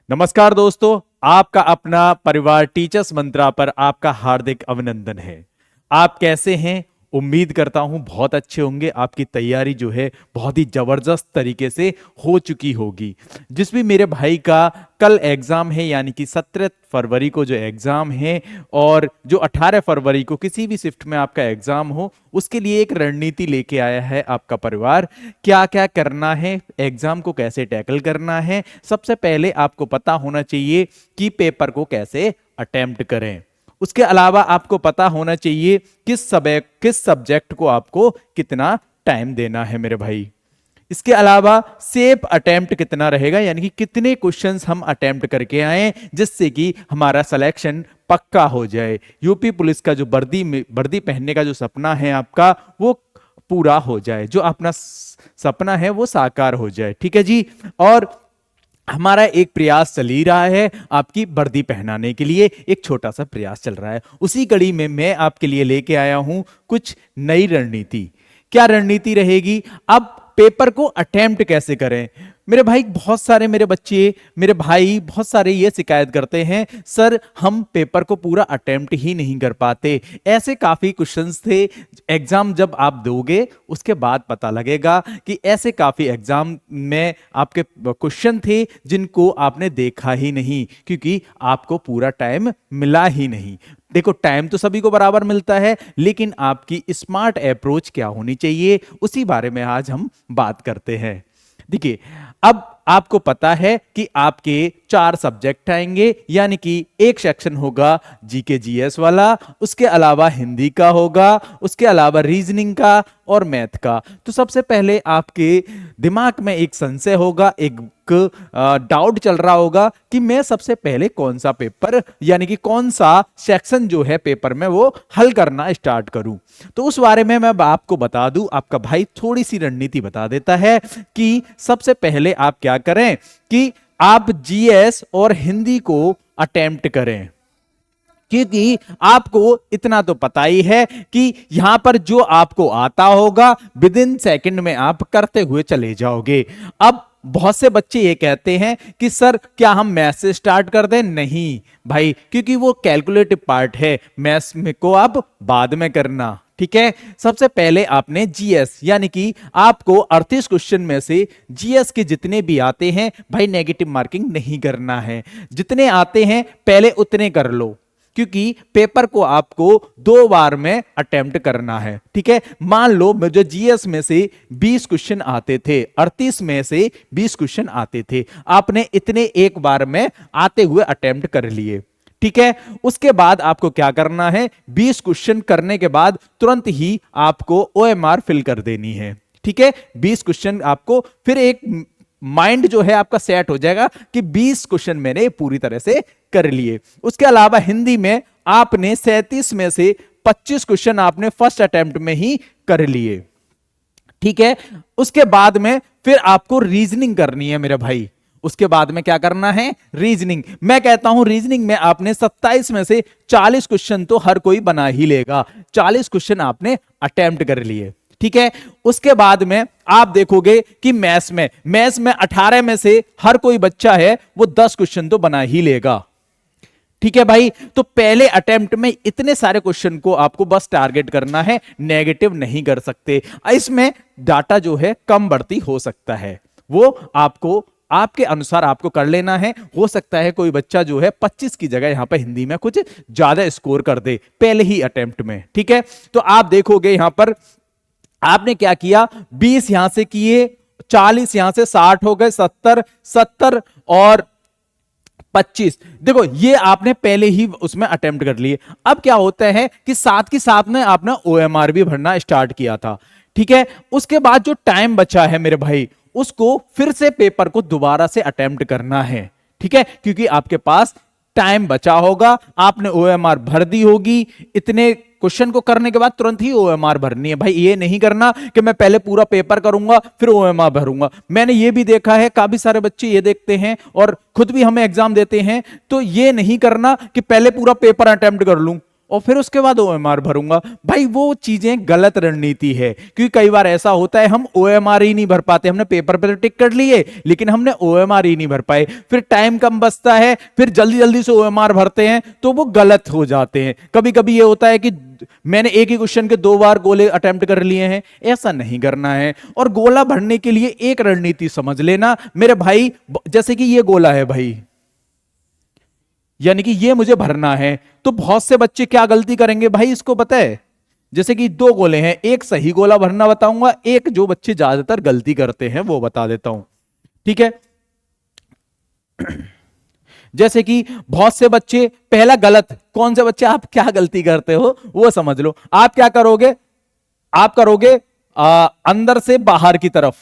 नमस्कार दोस्तों, आपका अपना परिवार टीचर्स मंत्रा पर आपका हार्दिक अभिनंदन है। आप कैसे हैं? उम्मीद करता हूं बहुत अच्छे होंगे। आपकी तैयारी जो है बहुत ही जबरदस्त तरीके से हो चुकी होगी। जिस भी मेरे भाई का कल एग्जाम है, यानी कि 17 फरवरी को जो एग्जाम है और जो 18 फरवरी को किसी भी शिफ्ट में आपका एग्जाम हो, उसके लिए एक रणनीति लेके आया है आपका परिवार। क्या क्या करना है, एग्जाम को कैसे टैकल करना है। सबसे पहले आपको पता होना चाहिए कि पेपर को कैसे अटेम्प्ट करें। उसके अलावा आपको पता होना चाहिए किस सब्जेक्ट को आपको कितना टाइम देना है मेरे भाई। इसके अलावा सेफ अटेम्प्ट कितना रहेगा, यानी कि कितने क्वेश्चंस हम अटेम्प्ट करके आए जिससे कि हमारा सिलेक्शन पक्का हो जाए। यूपी पुलिस का जो वर्दी पहनने का जो सपना है आपका, वो पूरा हो जाए, जो अपना सपना है वो साकार हो जाए। ठीक है जी। और हमारा एक प्रयास चल ही रहा है, आपकी वर्दी पहनाने के लिए एक छोटा सा प्रयास चल रहा है। उसी कड़ी में मैं आपके लिए लेके आया हूं कुछ नई रणनीति। क्या रणनीति रहेगी? अब पेपर को अटेम्प्ट कैसे करें। मेरे भाई, बहुत सारे मेरे बच्चे, मेरे भाई बहुत सारे ये शिकायत करते हैं, सर हम पेपर को पूरा अटेम्प्ट ही नहीं कर पाते। ऐसे काफी क्वेश्चंस थे। एग्जाम जब आप दोगे उसके बाद पता लगेगा कि ऐसे काफी एग्जाम में आपके क्वेश्चन थे जिनको आपने देखा ही नहीं, क्योंकि आपको पूरा टाइम मिला ही नहीं। देखो, टाइम तो सभी को बराबर मिलता है, लेकिन आपकी स्मार्ट अप्रोच क्या होनी चाहिए, उसी बारे में आज हम बात करते हैं। देखिए, अब आपको पता है कि आपके 4 सब्जेक्ट आएंगे, यानी कि एक सेक्शन होगा जीके जीएस वाला, उसके अलावा हिंदी का होगा, उसके अलावा रीजनिंग का और मैथ का। तो सबसे पहले आपके दिमाग में एक संशय होगा, एक डाउट चल रहा होगा कि मैं सबसे पहले कौन सा पेपर, यानी कि कौन सा सेक्शन जो है पेपर में वो हल करना स्टार्ट करूं। तो उस बारे में मैं आपको बता दूं, आपका भाई थोड़ी सी रणनीति बता देता है कि सबसे पहले आप क्या करें कि आप जीएस और हिंदी को अटेम्प्ट करें, क्योंकि आपको इतना तो पता ही है कि यहां पर जो आपको आता होगा विद इन सेकंड में आप करते हुए चले जाओगे। अब बहुत से बच्चे ये कहते हैं कि सर क्या हम मैथ से स्टार्ट कर दें? नहीं भाई, क्योंकि वो कैलकुलेटिव पार्ट है, मैथ्स में को आप बाद में करना। ठीक है, सबसे पहले आपने जीएस, यानी कि आपको 38 क्वेश्चन में से जीएस के जितने भी आते हैं भाई, नेगेटिव मार्किंग नहीं करना है। जितने आते हैं पहले उतने कर लो, क्योंकि पेपर को आपको 2 बार में अटेम्प्ट करना है। ठीक है, मान लो मुझे जीएस में से 20 क्वेश्चन आते थे, 38 में से 20 क्वेश्चन आते थे, आपने इतने एक बार में आते हुए अटेम्प्ट कर लिए। ठीक है, उसके बाद आपको क्या करना है, 20 क्वेश्चन करने के बाद तुरंत ही आपको ओएमआर फिल कर देनी है। ठीक है, 20 क्वेश्चन आपको, फिर एक माइंड जो है आपका सेट हो जाएगा कि 20 क्वेश्चन मैंने पूरी तरह से कर लिए। उसके अलावा हिंदी में आपने 37 में से 25 क्वेश्चन आपने फर्स्ट अटेम्प्ट में ही कर लिए। ठीक है, उसके बाद में फिर आपको रीजनिंग करनी है मेरे भाई। उसके बाद में क्या करना है, रीजनिंग। मैं कहता हूं रीजनिंग में आपने 27 में से 40 क्वेश्चन तो हर कोई बना ही लेगा, 40 क्वेश्चन आपने अटेम्प्ट कर लिए। ठीक है, उसके बाद में आप देखोगे कि मैथ्स में 18 में से हर कोई बच्चा है वो 10 क्वेश्चन तो बना ही लेगा। ठीक है भाई, तो पहले अटेम्प्ट में इतने सारे क्वेश्चन को आपको बस टारगेट करना है, नेगेटिव नहीं कर सकते। इसमें डाटा जो है कम बढ़ती हो सकता है, वो आपको आपके अनुसार आपको कर लेना है। हो सकता है कोई बच्चा जो है 25 की जगह यहां पर हिंदी में कुछ ज्यादा स्कोर कर दे पहले ही अटेम्प्ट में। ठीक है, तो आप देखोगे यहां पर आपने क्या किया, 20 यहां से किए, 40 यहां से, 60 हो गए, 70 और 25। देखो, ये आपने पहले ही उसमें अटेम्प्ट कर लिए। अब क्या होता है कि साथ के साथ में आपने ओएमआर भी भरना स्टार्ट किया था। ठीक है, उसके बाद जो टाइम बचा है मेरे भाई, उसको फिर से पेपर को दोबारा से अटेम्प्ट करना है। ठीक है, क्योंकि आपके पास टाइम बचा होगा, आपने ओएमआर भर दी होगी। इतने क्वेश्चन को करने के बाद तुरंत ही ओएमआर भरनी है भाई। ये नहीं करना कि मैं पहले पूरा पेपर करूंगा फिर ओएमआर भरूंगा। मैंने ये भी देखा है, काफी सारे बच्चे ये देखते हैं और खुद भी हमें एग्जाम देते हैं, तो ये नहीं करना कि पहले पूरा पेपर अटेम्प्ट कर लूं और फिर उसके बाद ओएमआर भरूंगा। भाई वो चीजें गलत रणनीति है, क्योंकि कई बार ऐसा होता है हम ओएमआर ही नहीं भर पाते, हमने पेपर पे तो टिक कर लिए लेकिन हमने ओएमआर ही नहीं भर पाए, फिर टाइम कम बचता है, फिर जल्दी जल्दी से ओएमआर भरते हैं तो वो गलत हो जाते हैं। कभी कभी ये होता है कि मैंने एक ही क्वेश्चन के 2 बार गोले अटेम्प्ट कर लिए हैं, ऐसा नहीं करना है। और गोला भरने के लिए एक रणनीति समझ लेना मेरे भाई, जैसे कि ये गोला है भाई, यानी कि ये मुझे भरना है, तो बहुत से बच्चे क्या गलती करेंगे भाई इसको पता है, जैसे कि 2 गोले हैं, एक सही गोला भरना बताऊंगा, एक जो बच्चे ज्यादातर गलती करते हैं वो बता देता हूं, ठीक है। जैसे कि बहुत से बच्चे, पहला गलत, कौन से बच्चे आप क्या गलती करते हो वो समझ लो। आप क्या करोगे, आप करोगे अंदर से बाहर की तरफ,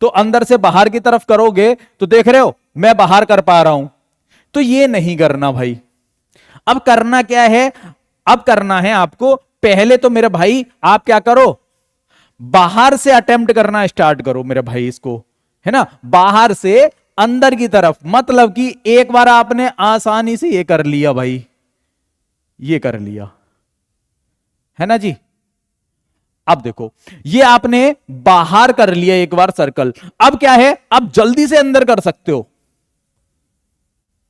तो अंदर से बाहर की तरफ करोगे तो देख रहे हो मैं बाहर कर पा रहा हूं, तो ये नहीं करना भाई। अब करना क्या है, अब करना है आपको, पहले तो मेरे भाई आप क्या करो, बाहर से अटेम्प्ट करना स्टार्ट करो मेरे भाई इसको, है ना, बाहर से अंदर की तरफ। मतलब कि एक बार आपने आसानी से ये कर लिया भाई, ये कर लिया, है ना जी। अब देखो ये आपने बाहर कर लिया एक बार सर्कल, अब क्या है, अब जल्दी से अंदर कर सकते हो।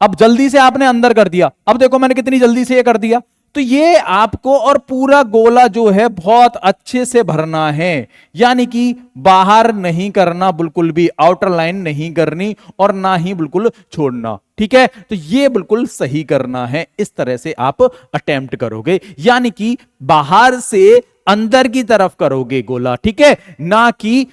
अब जल्दी से आपने अंदर कर दिया, अब देखो मैंने कितनी जल्दी से ये कर दिया। तो ये आपको और पूरा गोला जो है बहुत अच्छे से भरना है, यानी कि बाहर नहीं करना बिल्कुल भी, आउटर लाइन नहीं करनी और ना ही बिल्कुल छोड़ना, ठीक है। तो ये बिल्कुल सही करना है, इस तरह से आप अटेम्प्ट करोगे, यानी कि बाहर से अंदर की तरफ करोगे गोला, ठीक है, ना कि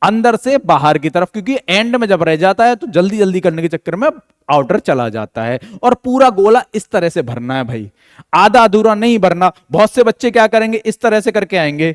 अंदर से बाहर की तरफ, क्योंकि एंड में जब रह जाता है तो जल्दी जल्दी करने के चक्कर में आउटर चला जाता है। और पूरा गोला इस तरह से भरना है भाई, आधा अधूरा नहीं भरना। बहुत से बच्चे क्या करेंगे, इस तरह से करके आएंगे,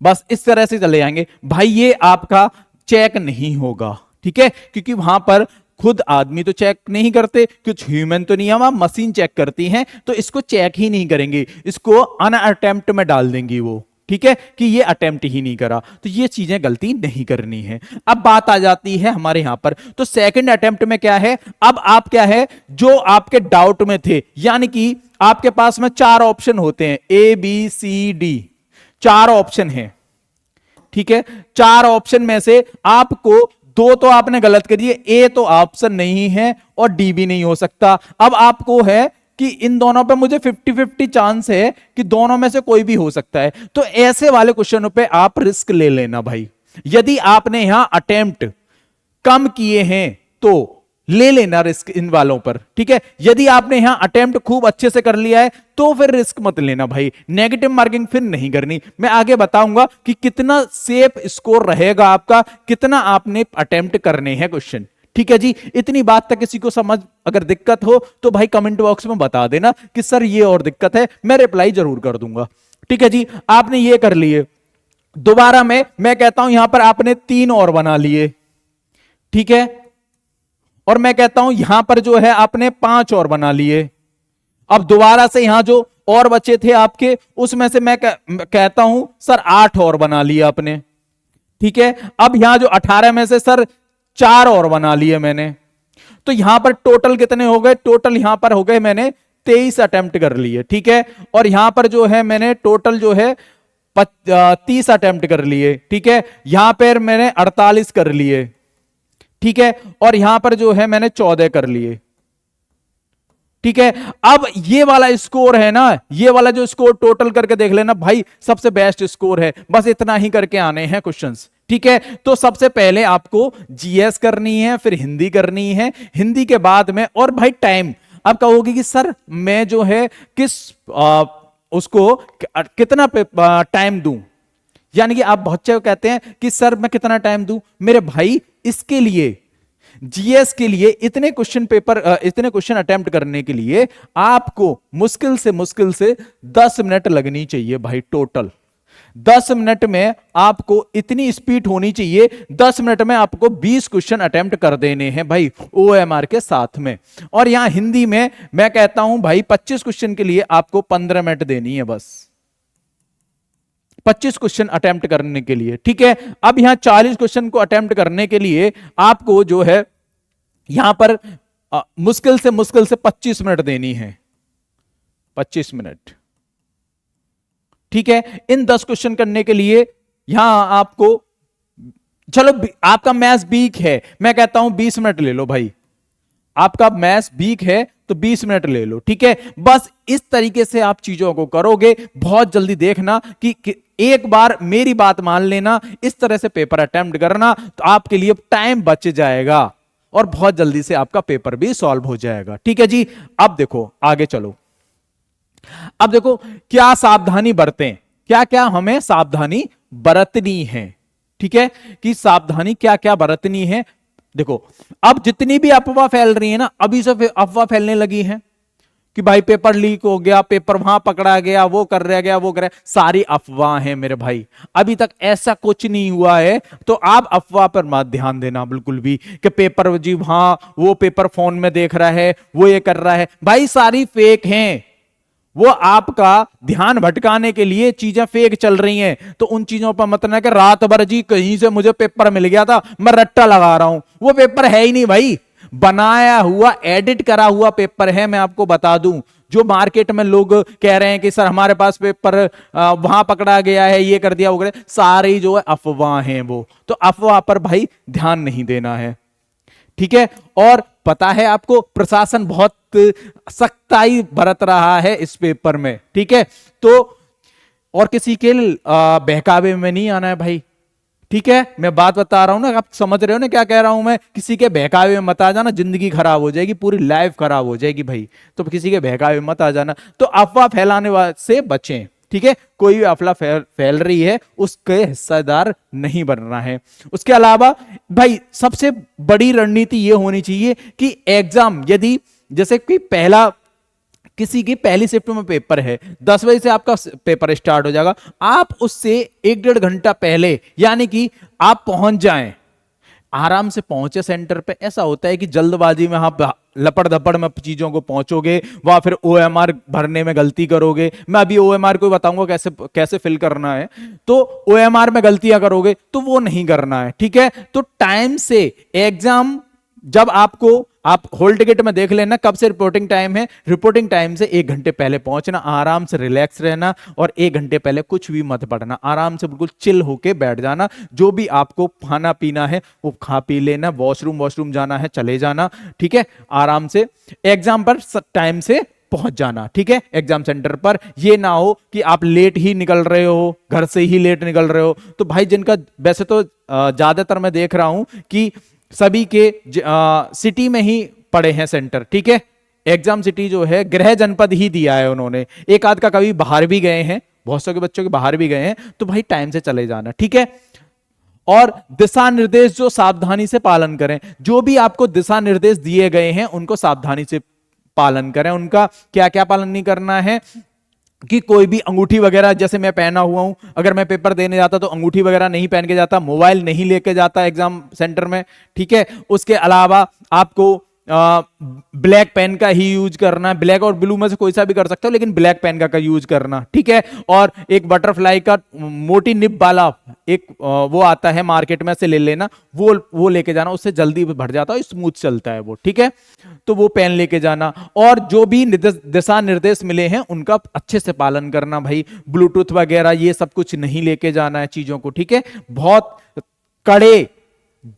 बस इस तरह से चले आएंगे भाई, ये आपका चेक नहीं होगा, ठीक है, क्योंकि वहां पर खुद आदमी तो चेक नहीं करते, कुछ ह्यूमन तो नहीं है, वहां मशीन चेक करती है, तो इसको चेक ही नहीं करेंगे, इसको अनअटेम्प्ट में डाल देंगी वो, ठीक है, कि ये अटेम्प्ट ही नहीं करा। तो ये चीजें गलती नहीं करनी है। अब बात आ जाती है हमारे यहां पर, तो सेकंड अटेम्प्ट में क्या है, अब आप क्या है, जो आपके डाउट में थे, यानी कि आपके पास में 4 ऑप्शन होते हैं, ABCD 4 ऑप्शन है, ठीक है। 4 ऑप्शन में से आपको 2 तो आपने गलत करिए, ए तो ऑप्शन नहीं है और डी भी नहीं हो सकता। अब आपको है कि इन दोनों पे मुझे 50-50 चांस है कि दोनों में से कोई भी हो सकता है, तो ऐसे वाले क्वेश्चनों पे आप रिस्क ले लेना भाई। यदि आपने यहां अटेम्प्ट कम किए हैं तो ले लेना रिस्क इन वालों पर, ठीक है। यदि आपने यहां अटेम्प्ट खूब अच्छे से कर लिया है तो फिर रिस्क मत लेना भाई, नेगेटिव मार्किंग फिर नहीं करनी। मैं आगे बताऊंगा कि कितना सेफ स्कोर रहेगा आपका, कितना आपने अटेम्प्ट करने हैं क्वेश्चन, ठीक है जी। इतनी बात तक किसी को समझ अगर दिक्कत हो तो भाई कमेंट बॉक्स में बता देना कि सर ये और दिक्कत है, मैं रिप्लाई जरूर कर दूंगा, ठीक है जी। आपने ये कर लिए, दोबारा मैं कहता हूं यहां पर आपने 3 और बना लिए, ठीक है, और मैं कहता हूं यहां पर जो है आपने 5 और बना लिए। अब दोबारा से यहां जो और बचे थे आपके, उसमें से मैं कहता हूं सर 8 और बना लिए आपने, ठीक है। अब यहां जो 18 में से सर 4 और बना लिए मैंने, तो यहां पर टोटल कितने हो गए, टोटल यहां पर हो गए मैंने 23 अटेम्प्ट कर लिए, ठीक है। और यहां पर जो है मैंने टोटल जो है 30 अटेम्प्ट कर लिए, ठीक है। यहां पर मैंने 48 कर लिए, ठीक है, और यहां पर जो है मैंने 14 कर लिए, ठीक है। अब ये वाला स्कोर है ना, ये वाला जो स्कोर टोटल करके देख लेना भाई, सबसे बेस्ट स्कोर है। बस इतना ही करके आने हैं क्वेश्चंस, ठीक है। तो सबसे पहले आपको जीएस करनी है, फिर हिंदी करनी है, हिंदी के बाद में, और भाई टाइम, अब कहोगे कि सर मैं जो है उसको कितना टाइम दूं, यानी कि आप बहुत से कहते हैं कि सर मैं कितना टाइम दूं। मेरे भाई इसके लिए, जीएस के लिए इतने क्वेश्चन अटेम्प्ट करने के लिए आपको मुश्किल से 10 मिनट लगनी चाहिए भाई, टोटल 10 मिनट में आपको इतनी स्पीड होनी चाहिए, 10 मिनट में आपको 20 क्वेश्चन अटेम्प्ट कर देने हैं भाई ओएमआर के साथ में। और यहां हिंदी में मैं कहता हूं भाई 25 क्वेश्चन के लिए आपको 15 मिनट देनी है, बस 25 क्वेश्चन अटेम्प्ट करने के लिए, ठीक है। अब यहां 40 क्वेश्चन को अटेम्प्ट करने के लिए आपको जो है यहां पर मुश्किल से 25 मिनट देनी है, 25 मिनट। ठीक है, इन 10 क्वेश्चन करने के लिए यहां आपको, चलो आपका मैथ्स वीक है, मैं कहता हूं 20 मिनट ले लो भाई, आपका मैथ्स वीक है तो 20 मिनट ले लो। ठीक है, बस इस तरीके से आप चीजों को करोगे, बहुत जल्दी देखना कि एक बार मेरी बात मान लेना, इस तरह से पेपर अटेम्प्ट करना तो आपके लिए टाइम बच जाएगा और बहुत जल्दी से आपका पेपर भी सॉल्व हो जाएगा। ठीक है जी, अब देखो आगे चलो। अब देखो क्या सावधानी बरतें, क्या क्या हमें सावधानी बरतनी है। ठीक है, कि सावधानी क्या क्या बरतनी है। देखो अब जितनी भी अफवाह फैल रही है ना, अभी से अफवाह फैलने लगी है कि भाई पेपर लीक हो गया, पेपर वहां पकड़ा गया, वो कर रहा गया, वो कर रहा, सारी अफवाह है मेरे भाई, अभी तक ऐसा कुछ नहीं हुआ है। तो आप अफवाह पर मत ध्यान देना बिल्कुल भी कि पेपर जी वहां वो पेपर फोन में देख रहा है, वो ये कर रहा है, भाई सारी फेक हैं। वो आपका ध्यान भटकाने के लिए चीजें फेक चल रही हैं, तो उन चीजों पर मत ना कि रात भर जी कहीं से मुझे पेपर मिल गया था, मैं रट्टा लगा रहा हूं, वो पेपर है ही नहीं भाई, बनाया हुआ एडिट करा हुआ पेपर है। मैं आपको बता दूं, जो मार्केट में लोग कह रहे हैं कि सर हमारे पास पेपर वहां पकड़ा गया है, ये कर दिया, वो कर, सारी जो है अफवाह हैं, वो तो अफवाह पर भाई ध्यान नहीं देना है। ठीक है, और पता है आपको प्रशासन बहुत सख्ताई बरत रहा है इस पेपर में। ठीक है, तो और किसी के बहकावे में नहीं आना है भाई। ठीक है, मैं बात बता रहा हूं ना, आप समझ रहे हो ना क्या कह रहा हूं मैं, किसी के बहकावे में मत आ जाना, जिंदगी खराब हो जाएगी, पूरी लाइफ खराब हो जाएगी भाई, तो किसी के बहकावे में मत आ जाना। तो अफवाह फैलाने से बचें। ठीक है, कोई भी अफवाह फैल रही है उसके हिस्सेदार नहीं बनना है। उसके अलावा भाई सबसे बड़ी रणनीति यह होनी चाहिए कि एग्जाम यदि जैसे कि किसी की पहली शिफ्ट में पेपर है, 10 बजे से आपका पेपर स्टार्ट हो जाएगा, आप उससे 1-1.5 घंटा पहले यानी कि आप पहुंच जाएं, आराम से पहुंचे सेंटर पे। ऐसा होता है कि जल्दबाजी में आप लपड़ धपड़ में चीजों को पहुंचोगे, वहां फिर ओएमआर भरने में गलती करोगे। मैं अभी ओएमआर को बताऊंगा कैसे कैसे फिल करना है, तो ओएमआर में गलतियां करोगे तो वो नहीं करना है। ठीक है, तो टाइम से एग्जाम जब आप होल टिकट में देख लेना कब से रिपोर्टिंग टाइम है, रिपोर्टिंग टाइम से 1 घंटे पहले पहुंचना, आराम से रिलैक्स रहना और 1 घंटे पहले कुछ भी मत पढ़ना, आराम से बिल्कुल चिल होके बैठ जाना। जो भी आपको खाना पीना है वो खा पी लेना, वॉशरूम जाना है चले जाना। ठीक है, आराम से एग्जाम पर टाइम से पहुंच जाना। ठीक है, एग्जाम सेंटर पर ये ना हो कि आप लेट ही निकल रहे हो, घर से ही लेट निकल रहे हो। तो भाई जिनका वैसे तो ज्यादातर मैं देख रहा हूं कि सभी के सिटी में ही पड़े हैं सेंटर। ठीक है, एग्जाम सिटी जो है गृह जनपद ही दिया है उन्होंने, एक आध का कभी बाहर भी गए हैं, बहुत से बच्चों के बाहर भी गए हैं, तो भाई टाइम से चले जाना। ठीक है, और दिशा निर्देश जो सावधानी से पालन करें, जो भी आपको दिशा निर्देश दिए गए हैं उनको सावधानी से पालन करें। उनका क्या क्या पालन नहीं करना है कि कोई भी अंगूठी वगैरह, जैसे मैं पहना हुआ हूं, अगर मैं पेपर देने जाता तो अंगूठी वगैरह नहीं पहन के जाता, मोबाइल नहीं लेके जाता एग्जाम सेंटर में। ठीक है, उसके अलावा आपको ब्लैक पेन का ही यूज करना है, ब्लैक और ब्लू में से कोई सा भी कर सकते हो, लेकिन ब्लैक पेन का यूज करना। ठीक है, और एक बटरफ्लाई का मोटी निब वाला एक वो आता है मार्केट में, से ले लेना, वो लेके जाना, उससे जल्दी भर जाता है, स्मूथ चलता है वो। ठीक है, तो वो पेन लेके जाना, और जो भी दिशा निर्देश मिले हैं उनका अच्छे से पालन करना भाई। ब्लूटूथ वगैरह ये सब कुछ नहीं लेके जाना है चीजों को। ठीक है, बहुत कड़े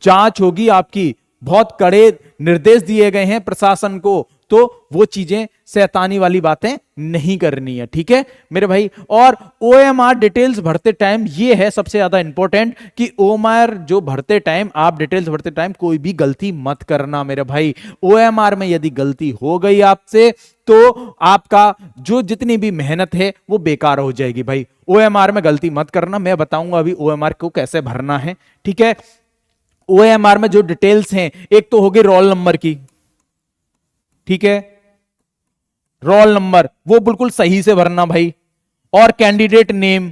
जांच होगी आपकी, बहुत कड़े निर्देश दिए गए हैं प्रशासन को, तो वो चीजें शैतानी वाली बातें नहीं करनी है। ठीक है मेरे भाई, और ओएमआर डिटेल्स भरते टाइम ये है सबसे ज्यादा इंपॉर्टेंट कि ओएमआर जो भरते टाइम, आप डिटेल्स भरते टाइम कोई भी गलती मत करना मेरे भाई। ओएमआर में यदि गलती हो गई आपसे तो आपका जो जितनी भी मेहनत है वो बेकार हो जाएगी भाई। ओएमआर में गलती मत करना, मैं बताऊंगा अभी ओएमआर को कैसे भरना है। ठीक है, ओएमआर में जो डिटेल्स हैं, एक तो होगी रोल नंबर की। ठीक है, रोल नंबर वो बिल्कुल सही से भरना भाई, और कैंडिडेट नेम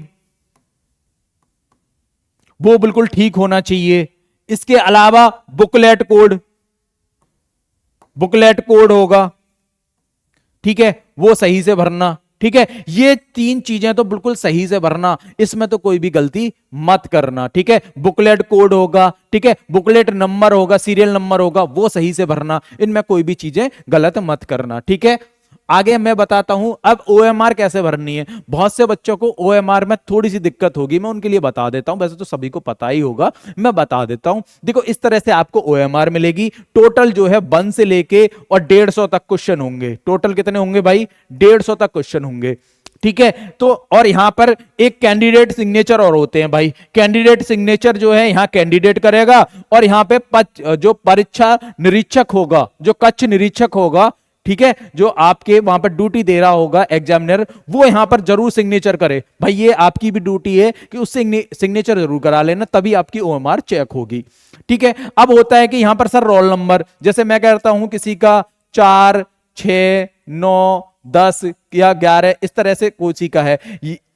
वो बिल्कुल ठीक होना चाहिए। इसके अलावा बुकलेट कोड होगा, ठीक है, वो सही से भरना। ठीक है, ये 3 चीजें तो बिल्कुल सही से भरना, इसमें तो कोई भी गलती मत करना। ठीक है, बुकलेट कोड होगा, ठीक है, बुकलेट नंबर होगा, सीरियल नंबर होगा, वो सही से भरना, इनमें कोई भी चीजें गलत मत करना। ठीक है, आगे मैं बताता हूं अब OMR कैसे भरनी है। बहुत से बच्चों को OMR में थोड़ी सी दिक्कत होगी, मैं उनके लिए बता देता हूं, वैसे तो सभी को पता ही होगा, मैं बता देता हूं। देखो इस तरह से आपको OMR मिलेगी। टोटल जो है 1 से लेके और 150 तक क्वेश्चन होंगे। टोटल कितने होंगे भाई? 150 तक क्वेश्चन होंगे, ठीक है। तो और यहां पर एक कैंडिडेट सिग्नेचर और होते हैं भाई। कैंडिडेट सिग्नेचर जो है यहां कैंडिडेट करेगा, और यहां पे जो परीक्षा निरीक्षक होगा, जो कक्ष निरीक्षक होगा, ठीक है, जो आपके वहां पर ड्यूटी दे रहा होगा एग्जामिनर, वो यहां पर जरूर सिग्नेचर करे। भाई ये आपकी भी ड्यूटी है कि उससे सिग्नेचर जरूर करा लेना, तभी आपकी OMR चेक होगी, ठीक है। अब होता है कि यहां पर सर रोल नंबर, जैसे मैं कहता हूं किसी का 4, 6, 9, 10 या 11, इस तरह से कोची का है,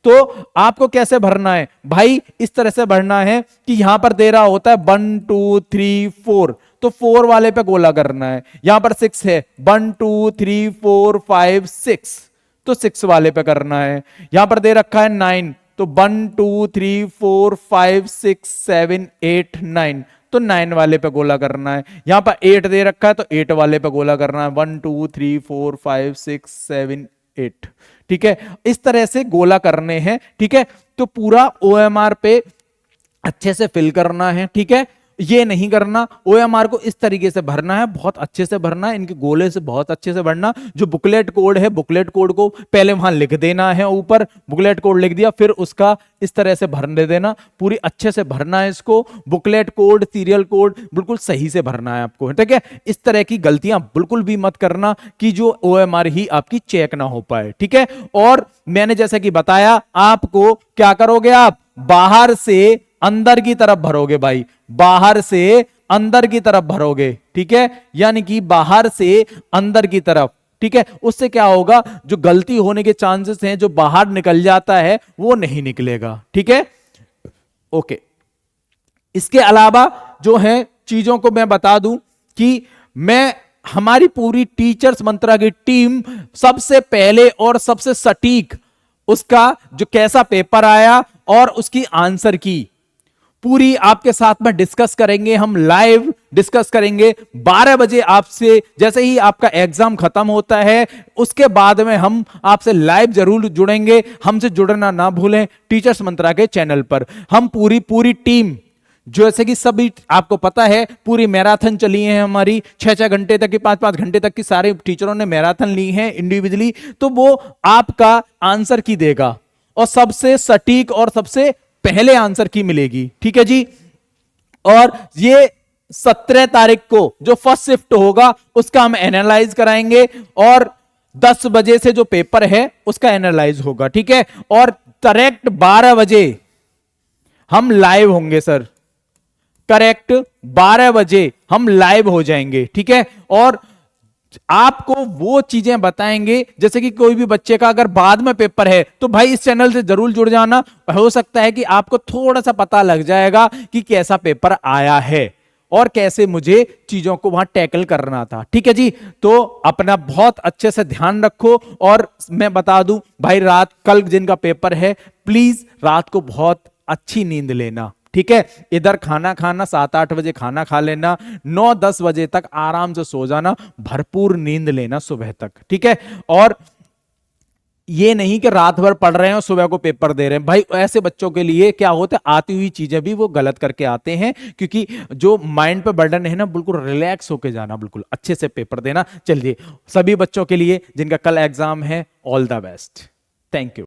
तो आपको कैसे भरना है भाई? इस तरह से भरना है कि यहां पर दे रहा होता है 1 2 3 4, तो 4 वाले पे गोला करना है। यहां पर 6 है, 1 2 3 4 5 6, तो 6 वाले पे करना है। यहां पर दे रखा है 9, तो 1 2 3 4 5 6 7 8 9, तो 9 वाले पे गोला करना है। यहां पर 8 दे रखा है, तो 8 वाले पे गोला करना है। 1 2 3 4 5 6 7 8, ठीक है, इस तरह से गोला करने हैं, ठीक है। तो पूरा OMR पे अच्छे से फिल करना है, ठीक है। ये नहीं करना, OMR को इस तरीके से भरना है, बहुत अच्छे से भरना है, इनके गोले से बहुत अच्छे से भरना। जो बुकलेट कोड है, बुकलेट कोड को पहले वहां लिख देना है, ऊपर बुकलेट कोड लिख दिया, फिर उसका इस तरह से भरने देना, पूरी अच्छे से भरना है इसको। बुकलेट कोड, सीरियल कोड बिल्कुल सही से भरना है आपको, ठीक है। इस तरह की गलतियां बिल्कुल भी मत करना कि जो OMR ही आपकी चेक ना हो पाए, ठीक है। और मैंने जैसा कि बताया, आपको क्या करोगे, आप बाहर से अंदर की तरफ भरोगे भाई, बाहर से अंदर की तरफ भरोगे, ठीक है, यानी कि बाहर से अंदर की तरफ, ठीक है। उससे क्या होगा, जो गलती होने के चांसेस हैं, जो बाहर निकल जाता है वो नहीं निकलेगा, ठीक है, ओके। इसके अलावा जो है चीजों को मैं बता दूं कि मैं हमारी पूरी टीचर्स मंत्रा की टीम सबसे पहले और सबसे सटीक उसका जो कैसा पेपर आया और उसकी आंसर की पूरी आपके साथ में डिस्कस करेंगे, हम लाइव डिस्कस करेंगे 12 बजे आपसे। जैसे ही आपका एग्जाम खत्म होता है उसके बाद में हम आपसे लाइव जरूर जुड़ेंगे, हमसे जुड़ना ना भूलें टीचर्स मंत्रा के चैनल पर। हम पूरी टीम, जैसे कि सभी आपको पता है, पूरी मैराथन चली है हमारी, 6-6 घंटे तक की, 5-5 घंटे तक की सारे टीचरों ने मैराथन ली है इंडिविजुअली, तो वो आपका आंसर की देगा और सबसे सटीक और सबसे पहले आंसर की मिलेगी, ठीक है जी। और ये 17 तारीख को जो फर्स्ट शिफ्ट होगा उसका हम एनालाइज कराएंगे, और 10 बजे से जो पेपर है उसका एनालाइज होगा, ठीक है। और करेक्ट 12 बजे हम लाइव होंगे सर, करेक्ट 12 बजे हम लाइव हो जाएंगे, ठीक है। और आपको वो चीजें बताएंगे, जैसे कि कोई भी बच्चे का अगर बाद में पेपर है तो भाई इस चैनल से जरूर जुड़ जाना, हो सकता है कि आपको थोड़ा सा पता लग जाएगा कि कैसा पेपर आया है और कैसे मुझे चीजों को वहां टैकल करना था, ठीक है जी। तो अपना बहुत अच्छे से ध्यान रखो, और मैं बता दूं भाई, रात कल जिनका पेपर है प्लीज रात को बहुत अच्छी नींद लेना, ठीक है। इधर खाना खाना 7-8 बजे खाना खा लेना, 9-10 बजे तक आराम से सो जाना, भरपूर नींद लेना सुबह तक, ठीक है। और ये नहीं कि रात भर पढ़ रहे हैं और सुबह को पेपर दे रहे हैं भाई, ऐसे बच्चों के लिए क्या होता है, आती हुई चीजें भी वो गलत करके आते हैं, क्योंकि जो माइंड पे बर्डन है ना, बिल्कुल रिलैक्स होके जाना, बिल्कुल अच्छे से पेपर देना। चलिए, सभी बच्चों के लिए जिनका कल एग्जाम है, all the best, thank you.